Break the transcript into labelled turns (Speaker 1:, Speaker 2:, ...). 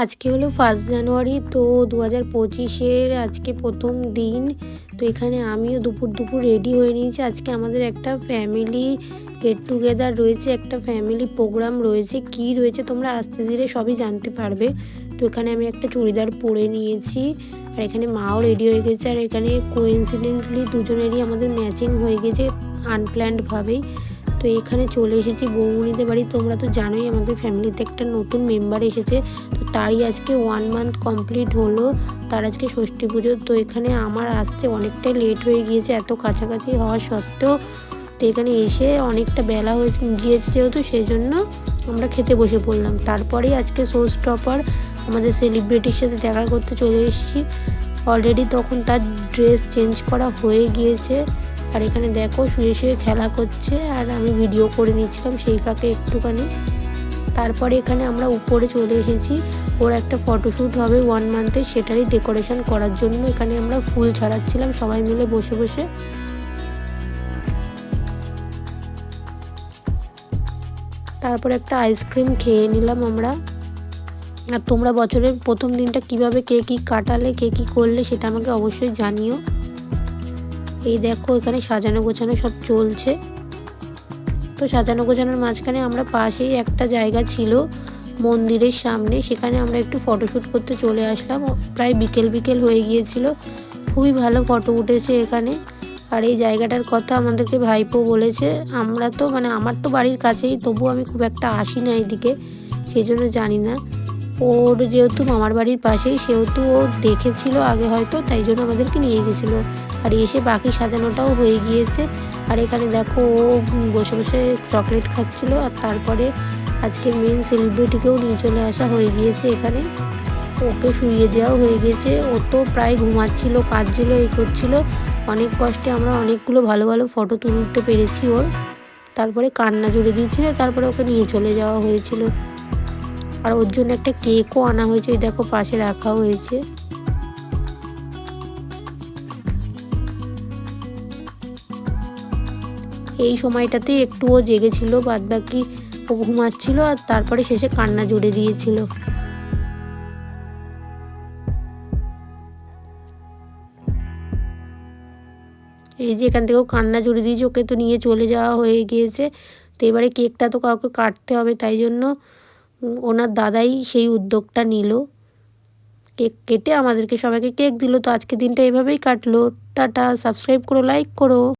Speaker 1: আজকে হলো 1 জানুয়ারি। তো 2025-এর আজকে প্রথম দিন। তো এখানে আমিও দুপুর রেডি হয়ে নিয়েছি। আজকে আমাদের একটা ফ্যামিলি গেট টুগেদার রয়েছে, একটা ফ্যামিলি প্রোগ্রাম রয়েছে। কি রয়েছে তোমরা আস্তে ধীরে সবই জানতে পারবে। তো এখানে আমি একটা চুড়িদার পরে নিয়েছি, আর এখানে মাও রেডি হয়ে গেছে। আর এখানে কোইন্সিডেন্টলি দুজনেরই আমাদের ম্যাচিং হয়ে গেছে আনপ্ল্যান্ডভাবেই। তো এখানে চলে এসেছি বৌমনিদের বাড়ি। তোমরা তো জানোই আমাদের ফ্যামিলিতে একটা নতুন মেম্বার এসেছে। তো তারই আজকে 1 মান্থ কমপ্লিট হলো, তার আজকে ষষ্ঠী পুজো। তো এখানে আমার আসতে অনেকটাই লেট হয়ে গিয়েছে এত কাছাকাছি হওয়া সত্ত্বেও। তো এখানে এসে অনেকটা বেলা হয়ে গিয়েছে যেহেতু, সেই জন্য আমরা খেতে বসে পড়লাম। তারপরেই আজকে শো স্টপার আমাদের সেলিব্রিটির সাথে দেখা করতে চলে এসেছি। অলরেডি তখন তার ড্রেস চেঞ্জ করা হয়ে গিয়েছে। আর এখানে দেখো শুয়ে খেলা করছে, আর আমি ভিডিও করে নিচ্ছিলাম সেই ফাঁকে একটুখানি। তারপরে এখানে আমরা উপরে চলে এসেছি, ওর একটা ফটোশ্যুট হবে 1 মান্থের, সেটারই ডেকোরেশন করার জন্য এখানে আমরা ফুল ছাড়াচ্ছিলাম সবাই মিলে বসে বসে। তারপরে একটা আইসক্রিম খেয়ে নিলাম আমরা। আর তোমরা বছরের প্রথম দিনটা কিভাবে কে কী কাটালে, কে কী করলে সেটা আমাকে অবশ্যই জানিও। এই দেখো এখানে সাজানো গোছানো সব চলছে। তো সাজানো গোছানোর মাঝখানে আমরা পাশেই একটা জায়গা ছিল মন্দিরের সামনে, সেখানে আমরা একটু ফটোশ্যুট করতে চলে আসলাম। প্রায় বিকেল হয়ে গিয়েছিল, খুবই ভালো ফটো উঠেছে এখানে। আর এই জায়গাটার কথা আমাদেরকে ভাইপো বলেছে। আমরা তো আমার তো বাড়ির কাছেই, তবুও আমি খুব একটা আসি না এইদিকে, সেই জন্য জানি না। ওর যেহেতু মামার বাড়ির পাশেই, সেহেতু ও দেখেছিল আগে হয়তো, তাই জন্য আমাদেরকে নিয়ে গেছিলো। আর এসে বাকি সাজানোটাও হয়ে গিয়েছে। আর এখানে দেখো ও বসে বসে চকলেট খাচ্ছিল। আর তারপরে আজকের মেন সেলিব্রিটিকেও নিয়ে চলে আসা হয়ে গিয়েছে এখানে, ওকে শুইয়ে দেওয়াও হয়ে গেছে। ও তো প্রায় ঘুমাচ্ছিল, কাঁদছিল, এই করছিল। অনেক কষ্টে আমরা অনেকগুলো ভালো ফটো তুলতে পেরেছি ওর। তারপরে কান্না জুড়ে দিয়েছিল, তারপরে ওকে নিয়ে চলে যাওয়া হয়েছিল। আর ওর জন্য একটা কেকও আনা হয়েছে, এই দেখো পাশে রাখা হয়েছে। এই সময়টাতে একটু ও জেগেছিল, বাদবাকি ও ঘুমাচ্ছিল। আর তারপরে শেষে কান্না জুড়ে দিয়েছিল। এই যে এখান থেকেও কান্না জুড়ে দিয়েছে, ওকে তো নিয়ে চলে যাওয়া হয়ে গিয়েছে। তো এবারে কেকটা তো কাউকে কাটতে হবে, তাই জন্য ওনার দাদাই সেই উদ্যোগটা নিল। কেক কেটে আমাদেরকে সবাইকে কেক দিল। তো আজকের দিনটা এভাবেই কাটলো। টাটা, সাবস্ক্রাইব করো, লাইক করো।